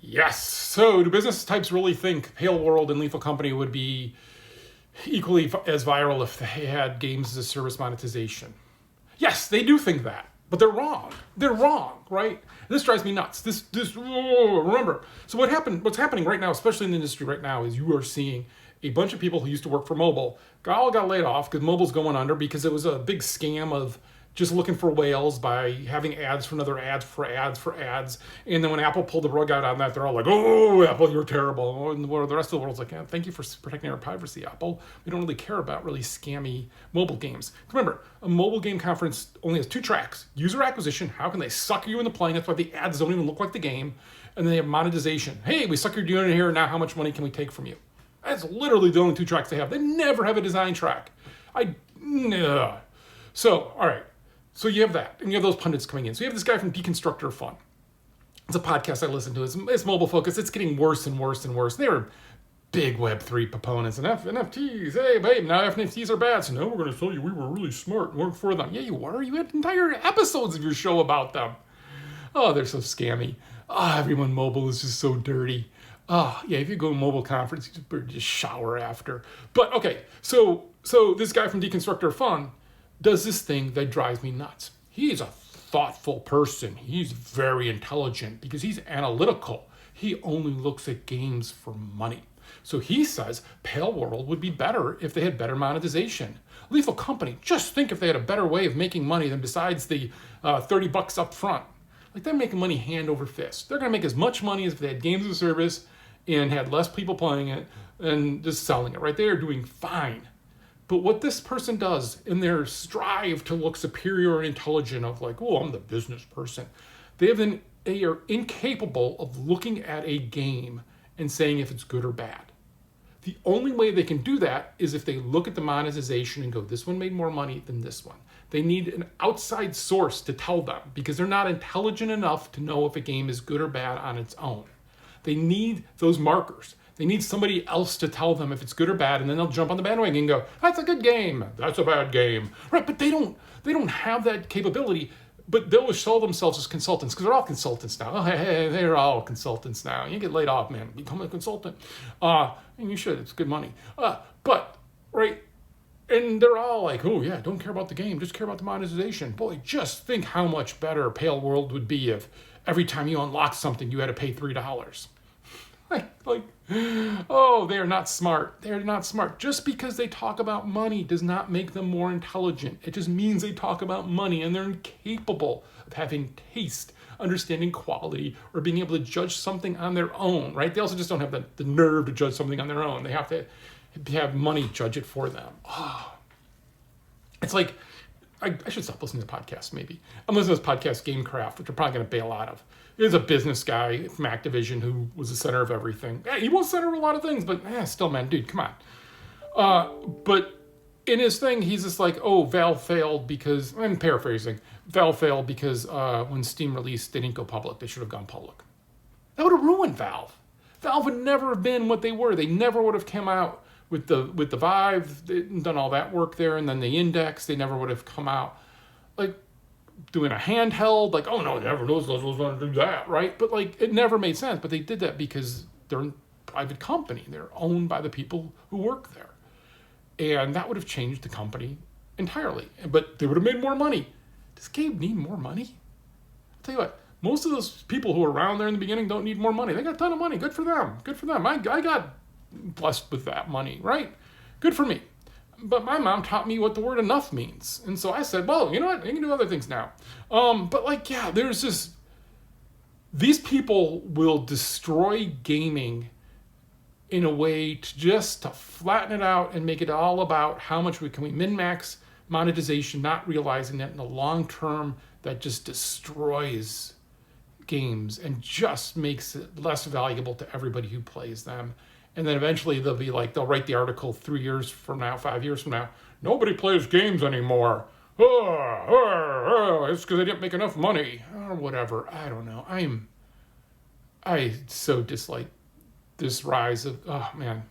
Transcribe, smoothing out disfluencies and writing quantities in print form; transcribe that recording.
Yes. So do business types really think Pale World and Lethal Company would be equally as viral if they had games as a service monetization? Yes, they do think that, but they're wrong. They're wrong, right? This drives me nuts. Remember. So what's happening right now, especially in the industry right now, is you are seeing a bunch of people who used to work for mobile all got laid off because mobile's going under because it was a big scam of just looking for whales by having ads for another ads for ads for ads. And then when Apple pulled the rug out on that, they're all like, oh, Apple, you're terrible. And the rest of the world's like, yeah, thank you for protecting our privacy, Apple. We don't really care about really scammy mobile games. Remember, a mobile game conference only has 2 tracks. User acquisition, how can they sucker you into playing? That's why the ads don't even look like the game. And then they have monetization. Hey, we suckered you in here, now how much money can we take from you? That's literally the only 2 tracks they have. They never have a design track. So, all right. So you have that, and you have those pundits coming in. So you have this guy from Deconstructor Fun. It's a podcast I listen to. It's mobile focused. It's getting worse and worse and worse. They were big Web3 proponents and NFTs. Hey, babe, now NFTs are bad. So now we're going to tell you we were really smart and worked for them. Yeah, you were. You had entire episodes of your show about them. Oh, they're so scammy. Everyone mobile is just so dirty. Yeah, if you go to a mobile conference, you just shower after. But okay, so this guy from Deconstructor Fun does this thing that drives me nuts. He's a thoughtful person. He's very intelligent because he's analytical. He only looks at games for money. So he says Pale World would be better if they had better monetization. Lethal Company, just think if they had a better way of making money than besides the $30 up front. Like, they're making money hand over fist. They're going to make as much money as if they had games as a service and had less people playing it and just selling it, right? They are doing fine. But what this person does in their strive to look superior and intelligent of like, oh, I'm the business person, they are incapable of looking at a game and saying if it's good or bad. The only way they can do that is if they look at the monetization and go, this one made more money than this one. They need an outside source to tell them because they're not intelligent enough to know if a game is good or bad on its own. They need those markers. They need somebody else to tell them if it's good or bad, and then they'll jump on the bandwagon and go, that's a good game, that's a bad game. Right, but they don't have that capability, but they'll sell themselves as consultants, because they're all consultants now. Oh, hey, they're all consultants now. You get laid off, man, become a consultant. And you should, it's good money. But, right, and they're all like, oh yeah, don't care about the game, just care about the monetization. Boy, just think how much better Pale World would be if every time you unlock something, you had to pay $3. Oh, they are not smart. They are not smart. Just because they talk about money does not make them more intelligent. It just means they talk about money and they're incapable of having taste, understanding quality, or being able to judge something on their own, right? They also just don't have the nerve to judge something on their own. They have to have money judge it for them. Oh. It's like, I should stop listening to podcasts, maybe. I'm listening to this podcast, Gamecraft, which I'm probably going to bail out of. There's a business guy from Activision who was the center of everything. Yeah, he was center of a lot of things, but still, man, dude, come on. But in his thing, he's just like, oh, Valve failed because, I'm paraphrasing, Valve failed because when Steam released, they didn't go public. They should have gone public. That would have ruined Valve. Valve would never have been what they were. They never would have come out with the Vive, they'd done all that work there, and then the Index, they never would have come out like doing a handheld, like, oh no, never knows those want to do that, right? But like, it never made sense. But they did that because they're a private company. They're owned by the people who work there. And that would have changed the company entirely. But they would have made more money. Does Gabe need more money? I'll tell you what, most of those people who were around there in the beginning don't need more money. They got a ton of money. Good for them. Good for them. I got blessed with that money, right? Good for me. But my mom taught me what the word enough means. And so I said, well, you know what? I can do other things now. But like, yeah, there's this, these people will destroy gaming in a way to flatten it out and make it all about how much can we min-max monetization, not realizing that in the long term, that just destroys games and just makes it less valuable to everybody who plays them. And then eventually they'll write the article 3 years from now, 5 years from now, nobody plays games anymore. It's because they didn't make enough money or whatever. I don't know. I so dislike this rise of, oh man,